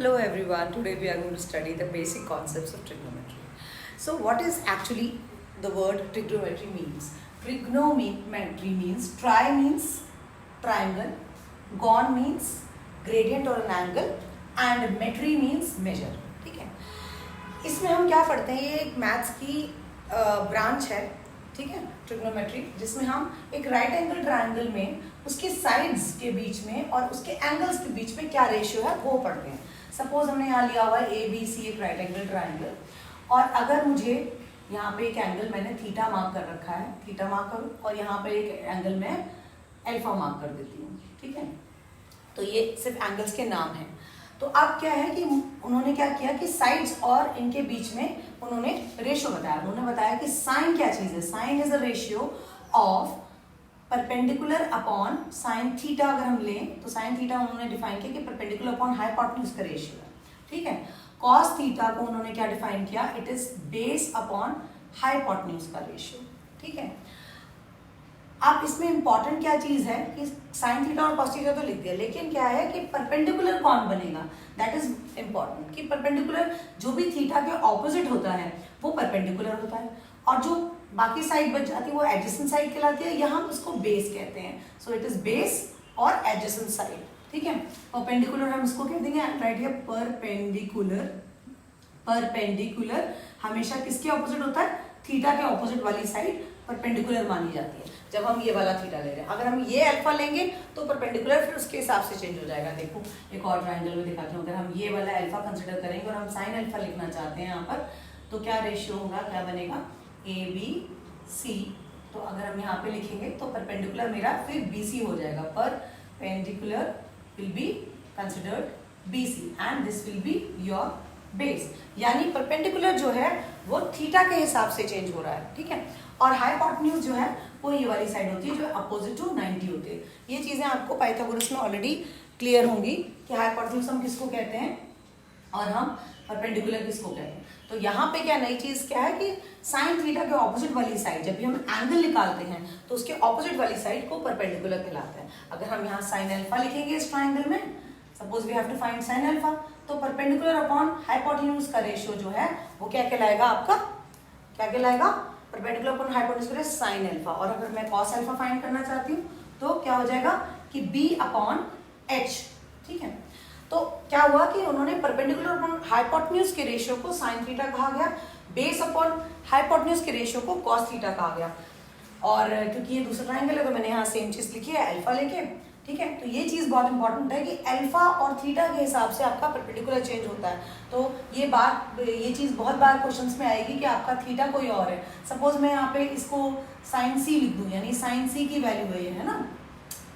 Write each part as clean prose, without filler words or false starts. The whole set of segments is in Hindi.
Hello everyone, today we are going to study the basic concepts of trigonometry. So what is actually the word trigonometry means? Trigonometry means tri means triangle, gon means gradient or an angle and metry means measure. ठीक है, इसमें हम क्या पढ़ते हैं, ये एक मैथ्स की ब्रांच है, ठीक है, ट्रिग्नोमेट्री, जिसमें हम एक राइट एंगल ट्राइंगल में उसके साइड्स के बीच में और उसके एंगल्स के बीच में क्या रेशियो है वो पढ़ते हैं. सपोज हमने यहाँ लिया हुआ है ए बी सी, एक राइट एंगल ट्राइंगल, और अगर मुझे यहाँ पे एक एंगल मैंने थीटा मार्क कर रखा है, थीटा मार्क करूँ, और यहाँ पे एक एंगल मैं अल्फा मार्क कर देती हूँ, ठीक है. तो ये सिर्फ एंगल्स के नाम हैं. तो अब क्या है कि उन्होंने क्या किया कि साइड्स और इनके बीच में उन्होंने रेशियो बताया. उन्होंने बताया कि साइन क्या चीज है. Sine is a ratio of perpendicular upon sine theta. अगर हम लें तो साइन थीटा उन्होंने डिफाइन किया कि परपेंडिकुलर अपॉन हाइपोटेन्यूज का रेशियो है, ठीक है. कॉस थीटा को उन्होंने क्या डिफाइन किया, it is base upon hypotenuse का रेशियो, ठीक है. अब इसमें इंपॉर्टेंट क्या चीज है कि साइन थीटा और कॉस थीटा तो लिख दिया, लेकिन क्या है कि परपेंडिकुलर कौन बनेगा, दैट इज इंपॉर्टेंट. कि परपेंडिकुलर जो भी थीटा के ऑपोजिट होता है वो परपेंडिकुलर होता है, और जो बाकी साइड बच जाती है वो एडजेसेंट साइड कहलाती है, या हम उसको बेस कहते हैं. सो इट इज बेस और एडजेसेंट साइड, ठीक है. परपेंडिकुलर हम इसको कह देंगे, राइट हियर परपेंडिकुलर. परपेंडिकुलर हमेशा किसके ऑपोजिट होता है, थीटा के ऑपोजिट वाली साइड परपेंडिकुलर मानी जाती है जब हम ये वाला थीटा ले रहे हैं. अगर हम ये अल्फा लेंगे तो परपेंडिकुलर फिर उसके हिसाब से चेंज हो जाएगा. देखो एक और ट्रायंगल में दिखाती हूँ. अगर हम ये वाला अल्फा कंसिडर करेंगे और हम साइन अल्फा लिखना चाहते हैं यहाँ पर, तो क्या रेशियो होगा, क्या बनेगा, ए बी सी. तो अगर हम यहाँ पे लिखेंगे तो परपेंडिकुलर मेरा फिर बी सी हो जाएगा. Perpendicular will be considered B C and this will be your base. यानी परपेंडिकुलर जो है वो थीटा के हिसाब से चेंज हो रहा है, ठीक है. और हाइपोटेन्यूज जो है वो ये वाली साइड होती है जो अपोजिट टू 90 होती है. ये चीजें आपको पाइथागोरस में ऑलरेडी क्लियर होंगी कि हाइपोटेन्यूज हम किसको कहते हैं और हम परपेंडिकुलर किसको कहते हैं. तो यहाँ पे क्या नई चीज क्या है कि साइन थीटा के ऑपोजिट वाली साइड जब भी हम एंगल निकालते हैं तो उसके ऑपोजिट वाली साइड को परपेंडिकुलर कहलाता है. अगर हम यहाँ साइन अल्फा लिखेंगे इस ट्राइंगल में, suppose we have to find sine alpha, तो परपेंडिकुलर अपॉन हाइपोटेन्यूज का रेशियो जो है वो क्या कहलाएगा, आपका क्या कहलाएगा, परपेंडिकुलर अपॉन हाइपोटेन्यूज का साइन अल्फा. और अगर मैं कॉस अल्फा फाइंड करना चाहती हूँ तो क्या हो जाएगा कि बी अपॉन एच, ठीक है. तो क्या हुआ कि उन्होंने परपेंडिकुलर अपॉन हाइपोटेन्यूज के रेशियो को साइन थीटा कहा गया, बेस अपॉन हाइपोटेन्यूज के रेशियो को कॉस थीटा कहा गया. और क्योंकि ये दूसरा ट्राइंगल है तो मैंने यहाँ सेम चीज लिखी है अल्फा लेके, ठीक है. तो ये चीज बहुत इंपॉर्टेंट है कि अल्फा और थीटा के हिसाब से आपका परपेंडिकुलर चेंज होता है. तो ये चीज बहुत बार क्वेश्चंस में आएगी कि आपका थीटा कोई और है. सपोज मैं यहाँ पे इसको साइन सी लिख दूं, यानी साइन सी की वैल्यू है ये, है ना,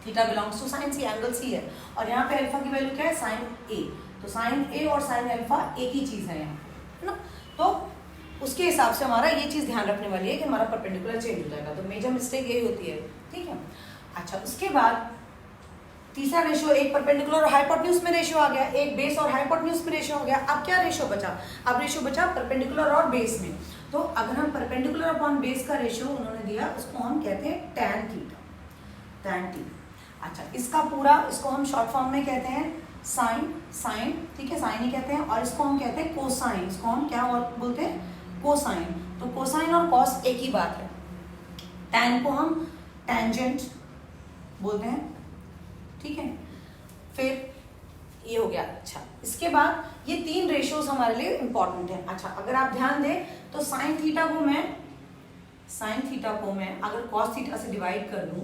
theta belongs to sine C, angle C है, और यहाँ पे अल्फा की वैल्यू क्या है, साइन ए. तो साइन ए और साइन अल्फा एक ही चीज है यहाँ, है ना. तो उसके हिसाब से हमारा ये चीज ध्यान रखने वाली है कि हमारा परपेंडिकुलर चेंज हो जाएगा. तो मेजर मिस्टेक यही होती है, ठीक है. अच्छा, उसके बाद तीसरा रेशियो, एक परपेंडिकुलर और हाइपोटेन्यूज में रेशियो आ गया, एक बेस और हाइपोटेन्यूज में रेशियो हो गया. अब क्या रेशियो बचा, अब रेशियो बचा परपेंडिकुलर और बेस में. तो अगर हम परपेंडिकुलर अपॉन बेस का रेशियो उन्होंने दिया, उसको हम कहते हैं टैन थीटा, टैन थीटा. अच्छा, इसका पूरा, इसको हम शॉर्ट फॉर्म में कहते हैं साइन, साइन, ठीक है, साइन ही कहते हैं. और इसको हम कहते हैं कोसाइन, इसको हम क्या बोलते हैं, कोसाइन. तो कोसाइन और कॉस एक ही बात है. टैन को हम टेंजेंट बोलते हैं, ठीक है. फिर ये हो गया. अच्छा, इसके बाद ये तीन रेशियोज हमारे लिए इंपॉर्टेंट है. अच्छा, अगर आप ध्यान दें तो साइन थीटा को मैं अगर कॉस थीटा से डिवाइड कर दूं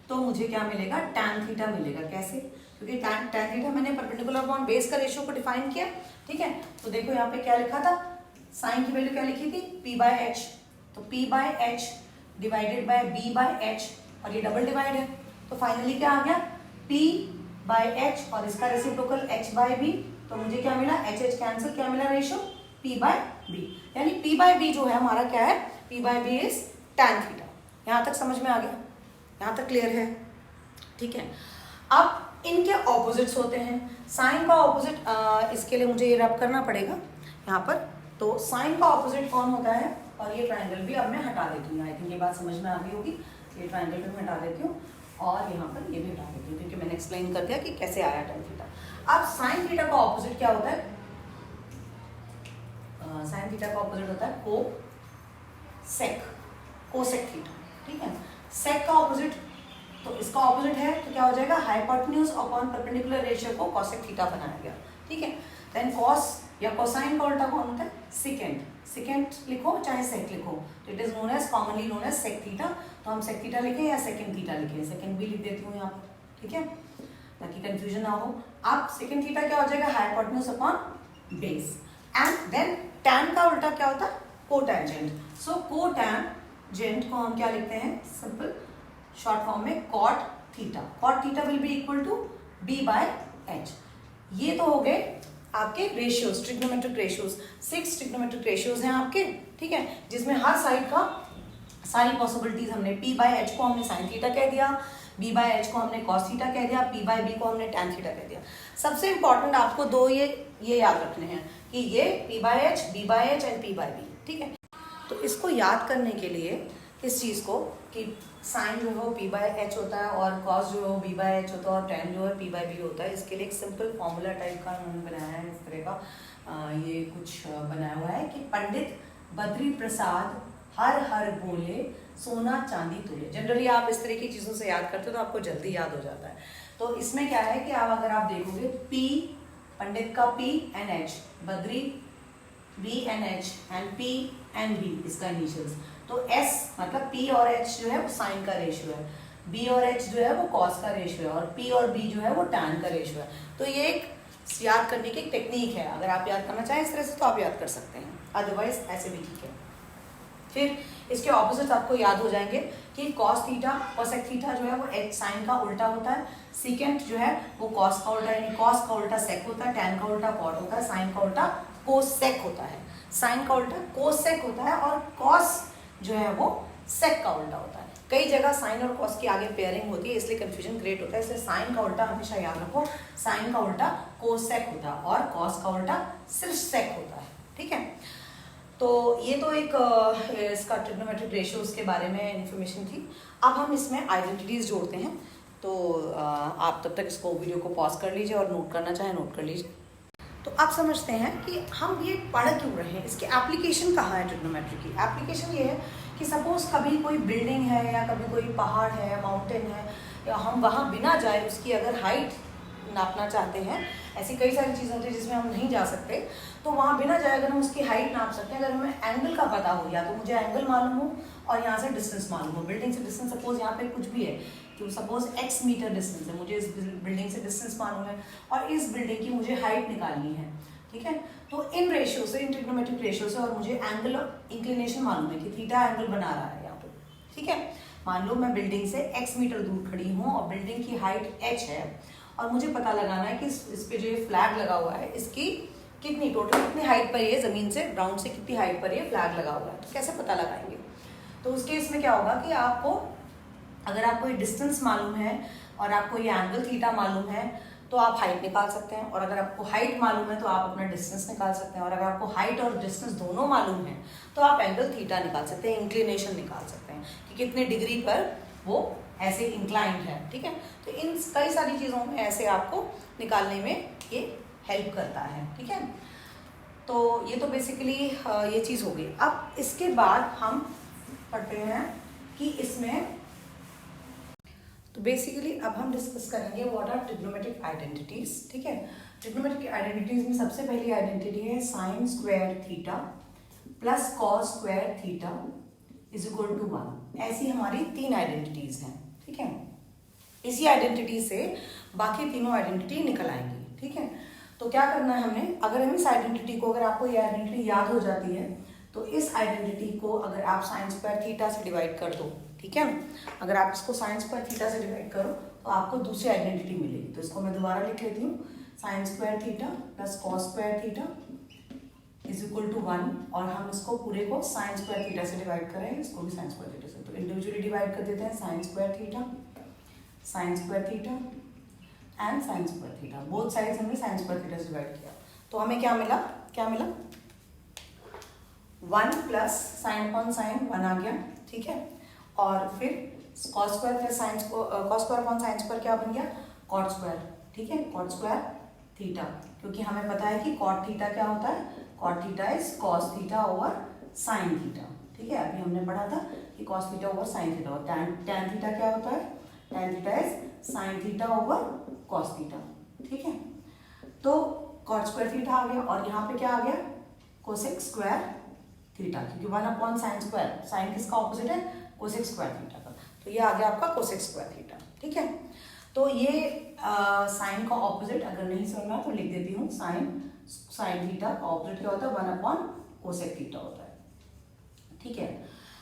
तो मुझे क्या मिलेगा, टैन थीटा मिलेगा. कैसे, क्योंकि टैन थीटा मैंने परपेंडिकुलर अपॉन बेस का रेशियो को डिफाइन किया, ठीक है. तो देखो यहाँ पे क्या लिखा था, साइन की वैल्यू क्या लिखी थी, पी बाय एच. तो P by H divided by B by H, और ये डबल डिवाइड है. तो फाइनली क्या आ गया, P बाय एच, और इसका रेसिप्रोकल H बाय B. तो मुझे क्या मिला, एच एच कैंसिल, क्या मिला रेशियो, P बाय B. यानी P बाय B जो है हमारा क्या है, P by B is tan theta. यहाँ तक समझ में आ गया, यहाँ तक क्लियर है, ठीक है. अब इनके ऑपोजिट्स होते हैं. साइन का ऑपोजिट, इसके लिए मुझे ये रब करना पड़ेगा यहाँ पर. तो साइन का ऑपोजिट कौन होता है, और ये ट्राइंगल भी अब मैं हटा देती हूँ. आई थिंक ये बात समझ में आ गई होगी. ये ट्राइंगल भी मैं हटा देती हूँ और यहाँ पर ये भी हटा देती हूँ, क्योंकि मैंने एक्सप्लेन कर दिया कि कैसे आया टैन थीटा. अब साइन थीटा का ऑपोजिट क्या होता है? साइन थीटा का ऑपोजिट होता है कोसेक, कोसेक थीटा, ठीक है। सेक का ऑपोजिट, तो इसका ऑपोजिट है तो क्या हो जाएगा? हाइपोटेन्यूज अपॉन परपेंडिकुलर रेशियो को कोसेक थीटा बनाया गया, ठीक है। देन कॉस या कोसाइन का उल्टा कौन होता है? सेकेंट, सेकेंट लिखो चाहे सेक लिखो, तो it is known as commonly known as sec theta. तो हम सेक थीटा लिखें या सेकेंड थीटा लिखें? सेकेंड भी लिख देती हूँ यहाँ पर, ठीक है, ताकि कंफ्यूजन ना हो। अब सेकेंड थीटा क्या हो जाएगा? Hypotenuse upon base. And then tan का उल्टा क्या होता है? कोटैंजेंट। सो कोटैंजेंट को हम क्या लिखते हैं? सिंपल शॉर्ट फॉर्म में cot theta. Cot theta will be equal to B by H. ये तो हो गए आपके ratios, trigonometric ratios. 6 trigonometric ratios हैं आपके, ठीक है, जिसमें हर साइड का सारी पॉसिबिलिटीज हमने पी बाय एच को हमने साइन थीटा कह दिया, बी बाय एच को हमने कॉस थीटा कह दिया, पी बाय बी को हमने टैन थीटा कह दिया। सबसे इंपॉर्टेंट आपको दो ये याद रखने हैं कि ये P by H, B by H and P by B, ठीक है। तो इसको याद करने के लिए इस चीज को कि साइन जो है वो पी बाय एच होता है और कॉस जो है वो बी बाय एच होता है और टैन जो है पी बाय बी होता है, इसके लिए एक सिंपल फॉर्मूला टाइप का उन्होंने बनाया है इस तरह का। ये कुछ बनाया हुआ है कि पंडित बद्री प्रसाद हर हर बोले सोना चांदी तोले। जनरली आप इस तरह की चीज़ों से याद करते हो तो आपको जल्दी याद हो जाता है। तो इसमें क्या है कि आप अगर आप देखोगे पी, पंडित का P N H, Badri B N H and P N B इसका इनिशियल्स। तो एस मतलब पी और एच जो है वो साइन का रेशियो है, बी और एच जो है वो कॉस का रेशियो है और पी और बी जो है वो टैन का रेशियो है। तो ये एक याद करने की एक टेक्निक है। अगर आप याद करना चाहें इस तरह से तो आप याद कर सकते हैं, अदरवाइज ऐसे भी ठीक है। फिर इसके ऑपोजिट आपको याद हो जाएंगे कि कॉस थीटा, कोसेक थीटा जो है वो एच साइन का उल्टा होता है, सीकेंट जो है वो कॉस का उल्टा, यानी कॉस का उल्टा सेक होता है, टैन का उल्टा कॉट होता है, साइन का उल्टा कोसेक होता है, साइन का उल्टा कोसेक होता है और कॉस जो है वो सेक का उल्टा होता है। कई जगह साइन और कॉस की आगे पेयरिंग होती है इसलिए कंफ्यूजन क्रिएट होता है, इसलिए साइन का उल्टा हमेशा याद रखो, साइन का उल्टा कोसेक होता है और कॉस का उल्टा सिर्फ सेक होता है, ठीक है। तो ये तो एक इसका ट्रिग्नोमेट्रिक रेशियोज के बारे में इंफॉर्मेशन थी। अब हम इसमें आइडेंटिटीज जोड़ते हैं, तो आप तब तक इसको वीडियो को पॉज कर लीजिए और नोट करना चाहें नोट कर लीजिए। तो आप समझते हैं कि हम ये पढ़ क्यों रहे हैं, इसकी एप्लीकेशन कहाँ है? ट्रिग्नोमेट्री की एप्लीकेशन ये है कि सपोज कभी कोई बिल्डिंग है या कभी कोई पहाड़ है, माउंटेन है, या हम वहाँ बिना जाए उसकी अगर हाइट नापना चाहते हैं, ऐसी कई सारी चीज़ें होती है जिसमें हम नहीं जा सकते, तो वहाँ बिना जाए अगर हम उसकी हाइट नाप सकते हैं, अगर हमें एंगल का पता हो, या तो मुझे एंगल मालूम हो और यहाँ से डिस्टेंस मालूम हो, बिल्डिंग से डिस्टेंस सपोज यहाँ पे कुछ भी है तो सपोज x मीटर डिस्टेंस है, मुझे इस बिल्डिंग से डिस्टेंस मालूम है और इस बिल्डिंग की मुझे हाइट निकालनी है, ठीक है। तो इन रेशियो से, इन ट्रिग्नोमेट्रिक रेशियो से, और मुझे एंगल ऑफ इंक्लिनेशन मालूम है कि थीटा एंगल बना रहा है यहाँ पे, ठीक है। मान लो मैं बिल्डिंग से x मीटर दूर खड़ी हूँ और बिल्डिंग की हाइट h है और मुझे पता लगाना है कि इस पे जो ये फ्लैग लगा हुआ है इसकी कितनी टोटल कितनी हाइट पर ये जमीन से ग्राउंड से कितनी हाइट पर ये फ्लैग लगा हुआ है, तो कैसे पता लगाएंगे? तो उस केस में क्या होगा कि आपको अगर आपको ये डिस्टेंस मालूम है और आपको ये एंगल थीटा मालूम है तो आप हाइट निकाल सकते हैं, और अगर आपको हाइट मालूम है तो आप अपना डिस्टेंस निकाल सकते हैं, और अगर आपको हाइट और डिस्टेंस दोनों मालूम है तो आप एंगल थीटा निकाल सकते हैं, इंक्लिनेशन निकाल सकते हैं कि कितने डिग्री पर वो ऐसे इंक्लाइंड है, ठीक है। तो इन कई सारी चीज़ों में ऐसे आपको निकालने में ये हेल्प करता है, ठीक है। तो ये तो बेसिकली ये चीज़ हो गई। अब इसके बाद हम पढ़ते हैं कि इसमें, तो बेसिकली अब हम डिस्कस करेंगे व्हाट आर ट्रिग्नोमेट्रिक आइडेंटिटीज, ठीक है। ट्रिग्नोमेट्रिक आइडेंटिटीज में सबसे पहली आइडेंटिटी है sine square theta plus cos square theta is equal to 1। ऐसी हमारी 3 आइडेंटिटीज हैं, ठीक है। इसी आइडेंटिटी से बाकी तीनों आइडेंटिटी निकल आएंगी, ठीक है। तो क्या करना है हमने, अगर हम इस आइडेंटिटी को, अगर आपको ये आइडेंटिटी याद हो जाती है तो इस आइडेंटिटी को अगर आप साइन स्क्वायर थीटा से डिवाइड कर दो, ठीक है, अगर आप इसको साइन स्क्वायर थीटा से डिवाइड करो तो आपको दूसरी आइडेंटिटी मिलेगी। तो इसको मैं दोबारा लिख लेती हूँ, sine square theta plus cos square theta is equal to 1, और हम इसको पूरे को साइन स्क्वायर थीटा से डिवाइड करें, इसको भी साइन स्क्वायर थीटा से, तो इंडिविजुअली डिवाइड कर देते हैं, sine square theta and sign square theta, both sides हमने साइन स्क्वायर थीटा से डिवाइड किया। तो हमें क्या मिला 1 प्लस साइन अपॉन साइन 1 आ गया, ठीक है। और फिर cos square plus sign, cos square upon sine square क्या बन गया, कॉट स्क्वायर, ठीक है, कॉट स्क्वायर थीटा, क्योंकि हमें पता है कि कॉट थीटा क्या होता है, cot theta is cos theta over sine theta. ठीक है, अभी हमने पढ़ा था कि cos theta over sine theta, और टैन थीटा क्या होता है, tan theta is sine theta over cos theta. ठीक है, तो कॉट स्क्वायर थीटा आ गया, और यहाँ पे क्या आ गया, कोसेक स्क्वायर थीटा, क्योंकि 1 साइन स्क्वायर, साइन किसका ऑपोजिट है, कोसेक स्क्वायर थीटा का, तो ये आ गया आपका कोसेक स्क्वायर थीटा। ठीक है, तो ये साइन का ऑपोजिट अगर नहीं समझना तो लिख देती हूँ, साइन थीटा का ऑपोजिट क्या होता है, 1 कोसेक थीटा होता है। ठीक है,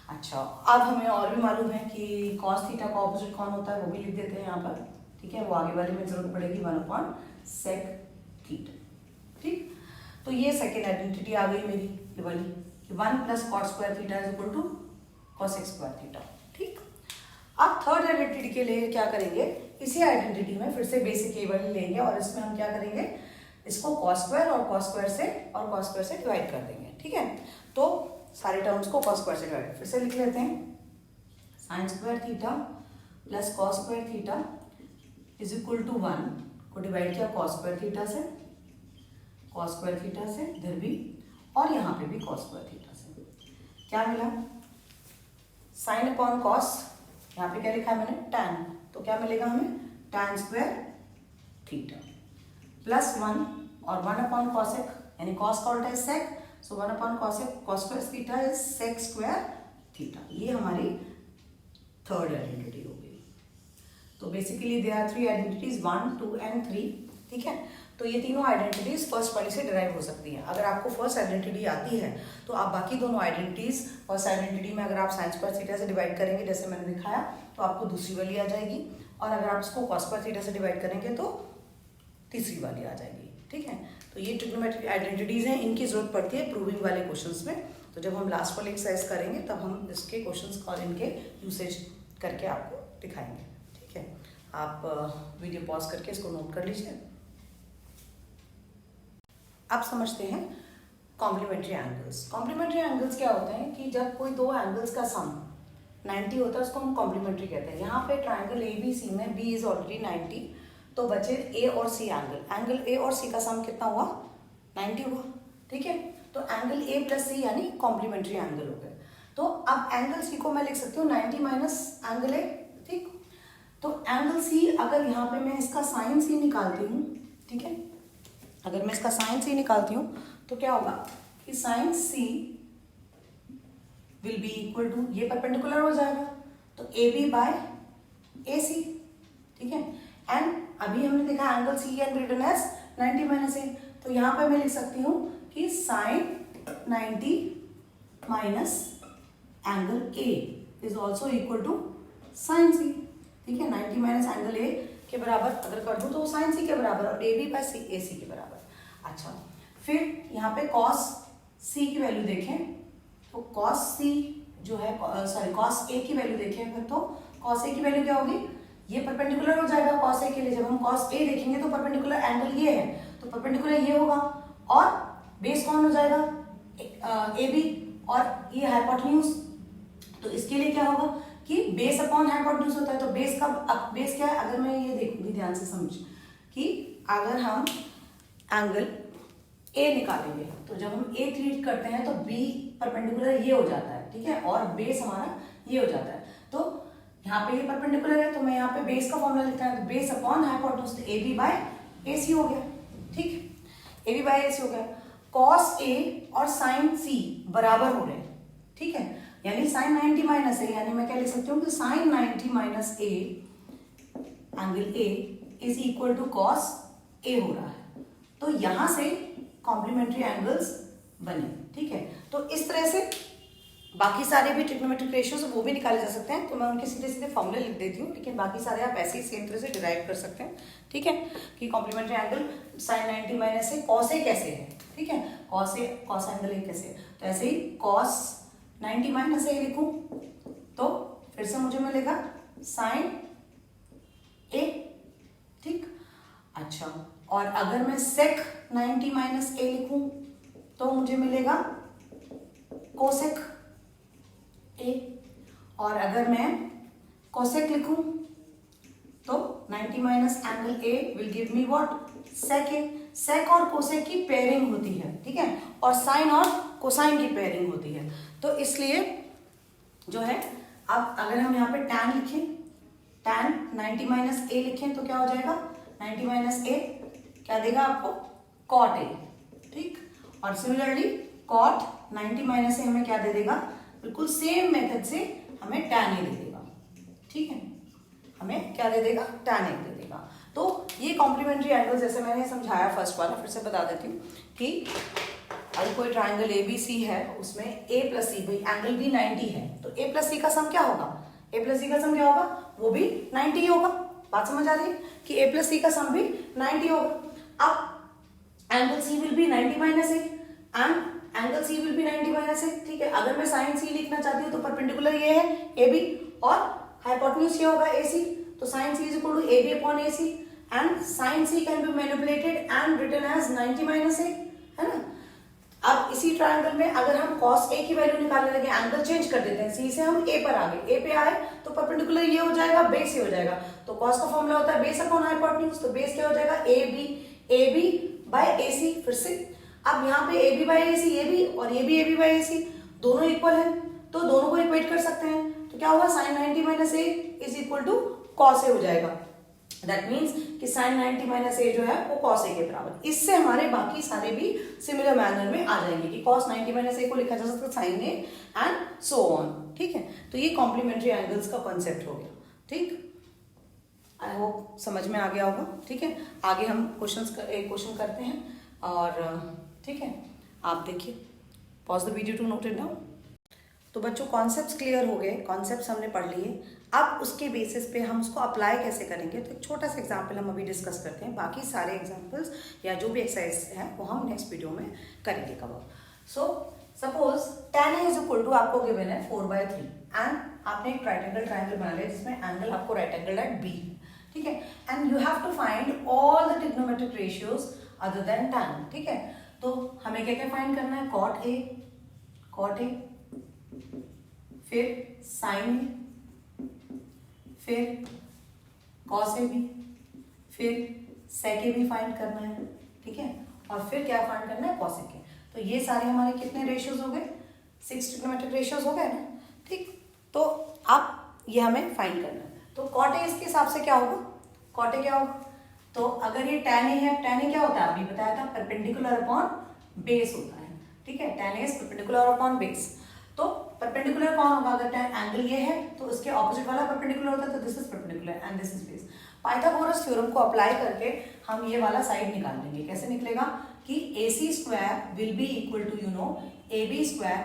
अच्छा अब हमें और भी मालूम है कि कॉस थीटा का ऑपोजिट कौन होता है, वो भी लिख देते हैं यहाँ पर। ठीक है, वो आगे वाले में जरूरत पड़ेगी, 1 सेक थीटा। ठीक, तो ये सेकेंड आइडेंटिटी आ गई मेरी, ये वाली, 1 plus cot square theta is equal to cosec square theta. ठीक, अब थर्ड आइडेंटिटी के लिए क्या करेंगे, इसी आइडेंटिटी में फिर से बेसिक ए वाली लेंगे, और इसमें हम क्या करेंगे, इसको कॉस स्क्वायर और कॉस स्क्वायर से डिवाइड कर देंगे। ठीक है, तो सारे टर्म्स को कॉस स्क्वायर से डिवाइड फिर से लिख लेते हैं, sine square theta plus cos square theta is equal to 1 को डिवाइड किया कॉस स्क्वायर थीटा से, कॉस स्क्वायर थीटा से इधर भी, और यहाँ पे भी कॉस स्क्वायर थीटा से, क्या मिला, साइन अपॉन कॉस, यहाँ पे क्या लिखा है मैंने, टैन, तो क्या मिलेगा हमें, टैन स्क्वायर थीटा प्लस 1 और 1 अपॉन कॉसेक, यानी कॉस का उल्टा है sec, so 1 upon cosec, cos square theta is sec square theta. ये हमारी थर्ड आइडेंटिटी हो गई। तो basically there are 3 identities, 1, 2 and 3। ठीक है, तो ये तीनों आइडेंटिटीज फर्स्ट वाली से डिराइव हो सकती हैं। अगर आपको फर्स्ट आइडेंटिटी आती है तो आप बाकी दोनों आइडेंटिटीज, फर्स्ट आइडेंटिटी में अगर आप साइन स्क्वायर थीटा से डिवाइड करेंगे जैसे मैंने दिखाया, तो आपको दूसरी वाली आ जाएगी, और अगर आप इसको कॉस स्क्वायर थीटा से डिवाइड करेंगे तो तीसरी वाली आ जाएगी। ठीक है, तो ये ट्रिग्नोमेट्रिक आइडेंटिटीज हैं, इनकी जरूरत पड़ती है प्रूविंग वाले क्वेश्चंस में। तो जब हम लास्ट वाले एक्सरसाइज करेंगे तब हम इसके क्वेश्चंस और इनके यूसेज करके आपको दिखाएंगे। ठीक है, आप वीडियो पॉज करके इसको नोट कर लीजिए। अब समझते हैं कॉम्प्लीमेंट्री एंगल्स। कॉम्प्लीमेंट्री एंगल्स क्या होते हैं कि जब कोई दो एंगल्स का सम 90 होता है उसको हम कॉम्प्लीमेंट्री कहते हैं। यहाँ पे ट्राइंगल ए बी सी में बी इज ऑलरेडी 90, तो बचे ए और सी एंगल ए और सी का सम कितना हुआ, 90 हुआ। ठीक है, तो एंगल ए प्लस सी यानी कॉम्प्लीमेंट्री एंगल हो गए। तो अब एंगल सी को मैं लिख सकती हूँ 90 माइनस एंगल ए। ठीक, तो एंगल सी, अगर यहाँ पे मैं इसका साइन सी निकालती हूँ, ठीक है, अगर मैं इसका साइन सी निकालती हूँ तो क्या होगा कि sine C will be equal to, ये परपेंडिकुलर हो जाएगा तो ए बी बाय ए सी। ठीक है, एंड अभी हमने देखा angle C and written as 90 minus A, तो यहाँ पे मैं लिख सकती हूँ कि sine 90 minus angle A is also equal to sine C. ठीक है, 90 माइनस एंगल ए के बराबर अगर कर दूं तो साइन सी के बराबर, और ए बी बाय सी ए सी के बराबर। अच्छा, फिर यहाँ पे कॉस सी की वैल्यू देखें तो कॉस सी जो है, सॉरी कॉस ए की वैल्यू देखें फिर, तो कॉस ए की वैल्यू क्या होगी, ये परपेंडिकुलर हो जाएगा कॉस ए के लिए। जब हम कॉस ए देखेंगे तो परपेंडिकुलर एंगल ये है, तो परपेंडिकुलर ये होगा, और बेस कौन हो जाएगा, ए बी, और ये हाइपोटेन्यूज, तो इसके लिए क्या होगा कि बेस अपॉन हाइपोटेन्यूज होता है। तो बेस का बेस क्या है, अगर मैं ये देखूंगी ध्यान से समझ कि अगर हम एंगल ए निकालेंगे तो जब हम ए ट्रीट करते हैं तो बी परपेंडिकुलर ये हो जाता है, ठीक है, और बेस हमारा ये हो जाता है। तो यहाँ पे ये परपेंडिकुलर है तो मैं यहाँ पे बेस का फॉर्मूला लिखता है, तो base upon hypotenuse, A B by A C हो गया। ठीक, ए बी बाय ए सी हो गया। कॉस ए और साइन सी बराबर हो रहे हैं, ठीक है, यानी साइन 90 माइनस ए, यानी मैं क्या लिख सकती हूँ कि sine 90 minus A angle A is equal to cos A हो रहा है। तो यहां से कॉम्प्लीमेंट्री एंगल्स बने। ठीक है, तो इस तरह से बाकी सारे भी ट्रिग्नोमेट्रिक रेशियोज वो भी निकाले जा सकते हैं, तो मैं उनके सीधे सीधे फॉर्मूले लिख देती हूँ, लेकिन बाकी सारे आप ऐसे ही सेम तरह से डिराइव कर सकते हैं। ठीक है, कि complementary angle sine 90 minus A cos A कैसे है, ठीक है, कॉस एंगल ए कैसे है, तो ऐसे ही कॉस 90 माइनस ए लिखूं तो फिर से मुझे मिलेगा साइन ए। ठीक, अच्छा, और अगर मैं सेक 90 माइनस ए लिखूं तो मुझे मिलेगा कोसेक ए, और अगर मैं कोसेक लिखूं तो 90 minus angle A will give me what, sec A. Sec और कोसेक की पेयरिंग होती है, ठीक है, और साइन और कोसाइन की पेयरिंग होती है। तो इसलिए जो है, अब अगर हम यहाँ पे tan लिखें, tan 90 माइनस ए लिखें तो क्या हो जाएगा, 90 माइनस ए क्या देगा आपको, cot a, ठीक। और सिमिलरली cot 90 माइनस ए हमें क्या दे देगा, बिल्कुल सेम मेथड से हमें tan a दे देगा, ठीक है, हमें क्या दे देगा, tan a दे देगा। तो ये कॉम्प्लीमेंट्री एंगल जैसे मैंने समझाया फर्स्ट वाला, फिर से बता देती हूँ कि अगर कोई ट्राइंगल ABC है उसमें A प्लस सी, भाई एंगल भी 90 है, तो A प्लस सी का सम क्या होगा, A प्लस सी का सम क्या होगा, वो भी 90 ही होगा। बात समझ आ रही है कि A प्लस सी का सम भी 90 होगा। अब angle C will be 90 minus A and angle C will be 90 minus A, ठीक है। अगर मैं साइन C लिखना चाहती हूँ तो परपेंडिकुलर ये है AB और हाइपोटेन्यूज ये होगा AC, तो sine C is equal to AB upon AC and sine C can be manipulated and written as 90 minus A, है ना। अब इसी ट्रायंगल में अगर हम cos A की वैल्यू निकालने लगे, एंगल चेंज कर देते हैं, C से हम A पर आ गए, A पे आए तो परपेंडिकुलर ये हो जाएगा, बेस ये हो जाएगा। तो cos का फॉर्मूला होता है बेस अपॉन हाइपोटेन्यूज, तो बेस क्या हो जाएगा, AB बाय AC। फिर से अब यहाँ पे AB बाय AC, ये भी और ये भी AB बाय AC दोनों इक्वल है, तो दोनों को इक्वेट कर सकते हैं। तो क्या होगा, sine 90 minus A is equal to cos A हो जाएगा। दैट मीन्स कि साइन 90 माइनस ए जो है वो कॉस ए के बराबर। इससे हमारे बाकी सारे भी सिमिलर मैनर में आ जाएंगे कि कॉस 90 माइनस ए को लिखा जा सकता है sine A and so on, ठीक है। तो ये कॉम्प्लीमेंट्री एंगल्स का कॉन्सेप्ट हो गया, ठीक। आई होप समझ में आ गया होगा, ठीक है। आगे हम क्वेश्चन करते हैं और ठीक है, आप देखिए, pause the video to note it down. तो बच्चों कॉन्सेप्ट्स क्लियर हो गए, कॉन्सेप्ट्स हमने पढ़ लिए। अब उसके बेसिस पे हम उसको अप्लाई कैसे करेंगे, तो एक छोटा सा एग्जांपल हम अभी डिस्कस करते हैं। बाकी सारे एग्जांपल्स या जो भी एक्सरसाइज है वो हम नेक्स्ट वीडियो में करेंगे cover. So suppose tan a is equal to आपको गिवन है 4/3 एंड आपने एक ट्राइंगल बना लिया जिसमें एंगल आपको राइट एंगल एट B, ठीक है, and you have to find all the trigonometric ratios other than tan, ठीक है। तो हमें क्या क्या फाइंड करना है, cot a, फिर sin a, फिर cos a भी, फिर sec a भी फाइंड करना है, ठीक है, और फिर क्या फाइंड करना है, cosec a। तो ये सारे हमारे कितने रेशियोज हो गए, 6 ट्रिग्नोमेट्रिक रेशियोज हो गए ना, ठीक। तो अब ये हमें फाइंड करना है। तो cot a इसके हिसाब से क्या होगा, cot a क्या होगा, तो अगर ये tan a है, tan a क्या होता है, अभी बताया था, परपेंडिकुलर अपॉन बेस होता है, ठीक है। tan a is perpendicular upon base. तो परपेंडिकुलर कौन होगा, अगर एंगल ये है तो उसके ऑपोजिट वाला परपेंडिकुलर होता है, तो this is perpendicular and this is base. Pythagoras theorem को अप्लाई करके हम ये वाला साइड निकाल लेंगे। कैसे निकलेगा कि AC square will be equal to you know AB square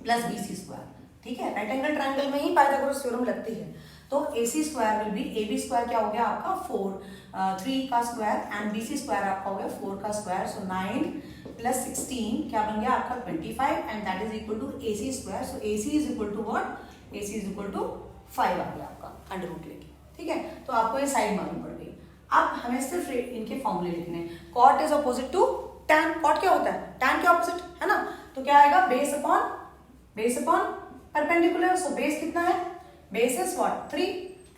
plus BC square, ठीक है। राइट एंगल ट्रायंगल में ही पाइथागोरस थ्योरम लगती है। तो AC square will B, AB square क्या हो गया आपका 3 का स्क्वायर एंड BC स्क्वायर आपका हो गया 4 का स्क्वायर, सो 9 प्लस 16 क्या बन गया आपका 25 and that is equal to AC square. So AC is equal to what, AC is equal to 5 आ गया आपका अंडर रूट लेके, ठीक है। तो आपको ये साइड मालूम पड़ गई। अब हमें सिर्फ इनके फॉर्मूले लिखने हैं। cot is opposite to tan, cot क्या होता है, tan के ऑपोजिट है ना, तो क्या आएगा, base upon perpendicular. So base कितना है, base is what 3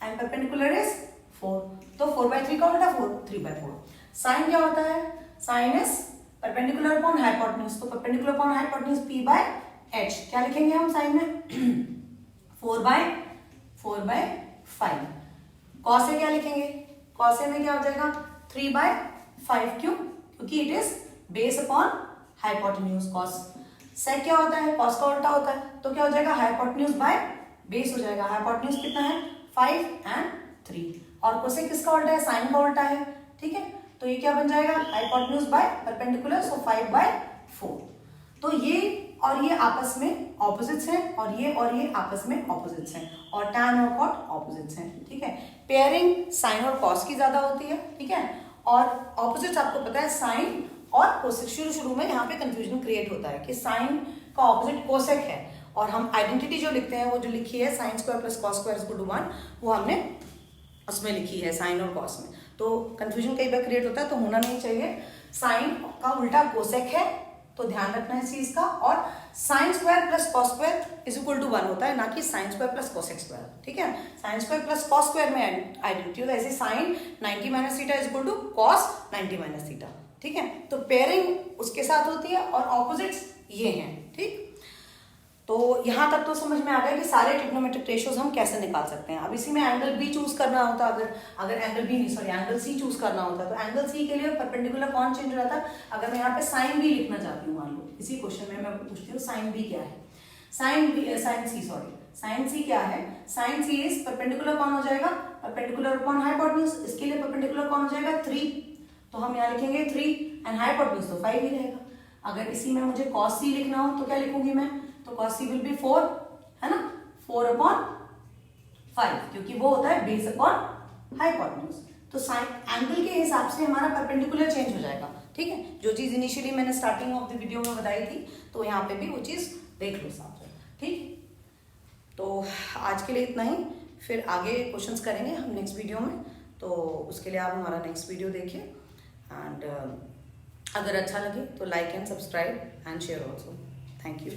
and perpendicular is 4, तो 4/3 का उल्टा 3/4। साइन क्या होता है, sine is perpendicular upon hypotenuse, तो परपेंडिकुलर अपॉन हाइपोटेन्यूज P/H। क्या लिखेंगे हम साइन में 4/5। कॉस ए क्या लिखेंगे, कॉस ए में क्या हो जाएगा 3/5, क्यों, क्योंकि it is base upon hypotenuse. Cosec क्या होता है, कॉस का उल्टा होता है, तो क्या हो जाएगा हाइपोटेन्यूज बाय बेस हो जाएगा। हाइपोटेन्यूज कितना है 5 एंड 3, और कोसेक किसका उल्टा है, साइन का उल्टा है, ठीक है। तो ये क्या बन जाएगा, हाइपोटेन्यूज बाय परपेंडिकुलर, सो 5/4। तो ये और ये आपस में ऑपोजिट्स हैं और ये आपस में ऑपोजिट्स हैं, और tan और cot ऑपोजिट्स हैं, ठीक है। पेयरिंग साइन और cos की ज्यादा होती है, ठीक है, और ऑपोजिट्स आपको पता है साइन और कोसेक। शुरू में यहाँ पे कंफ्यूजन क्रिएट होता है कि साइन का ऑपोजिट कोसेक है, और हम आइडेंटिटी जो लिखते हैं वो जो लिखी है sine square plus cos square equal to 1, वो हमने उसमें लिखी है साइन और कॉस में। तो कंफ्यूजन कई बार क्रिएट होता है, तो होना नहीं चाहिए। साइन का उल्टा कोसेक है, तो ध्यान रखना है इस चीज का, और sine square plus cos square is equal to 1 होता है, ना कि sine square plus cosec square, ठीक है। Sine square plus cos square में आइडेंटिटी होता है, ऐसे sine 90 minus theta is equal to cos 90 minus theta, ठीक है। तो पेयरिंग उसके साथ होती है और ऑपोजिट्स ये हैं, ठीक। तो यहां तक तो समझ में आ गया कि सारे ट्रिग्नोमेट्रिक रेशियोज हम कैसे निकाल सकते हैं। अब इसी में एंगल बी चूज करना होता, अगर एंगल बी नहीं सॉरी एंगल सी चूज करना होता, तो एंगल सी के लिए परपेंडिकुलर कौन चेंज हो रहा था। अगर मैं यहाँ पे साइन बी लिखना चाहती हूँ, मान लो इसी क्वेश्चन में मैं पूछती हूँ साइन बी क्या है, साइन सी क्या है। साइन सी इज परपेंडिकुलर कौन हो जाएगा, परपेंडिकुलर अपॉन हाइपोटेन्यूज। इसके लिए परपेंडिकुलर कौन हो जाएगा 3, तो हम यहाँ लिखेंगे 3 एंड हाइपोटेन्यूज तो 5 ही रहेगा। अगर इसी में मुझे cos c लिखना हो तो क्या लिखूंगी मैं, तो cos c विल बी 4, है ना, 4/5, क्योंकि वो होता है बेस अपॉन हाइपोटेन्यूज। तो साइन एंगल के हिसाब से हमारा परपेंडिकुलर चेंज हो जाएगा, ठीक है। जो चीज इनिशियली मैंने स्टार्टिंग ऑफ द वीडियो में बताई थी, तो यहाँ पे भी वो चीज देख लो साथ में, ठीक। तो आज के लिए इतना ही, फिर आगे क्वेश्चंस करेंगे हम नेक्स्ट वीडियो में। तो उसके लिए आप हमारा नेक्स्ट वीडियो देखिए एंड अगर अच्छा लगे तो like and subscribe and share also. Thank you.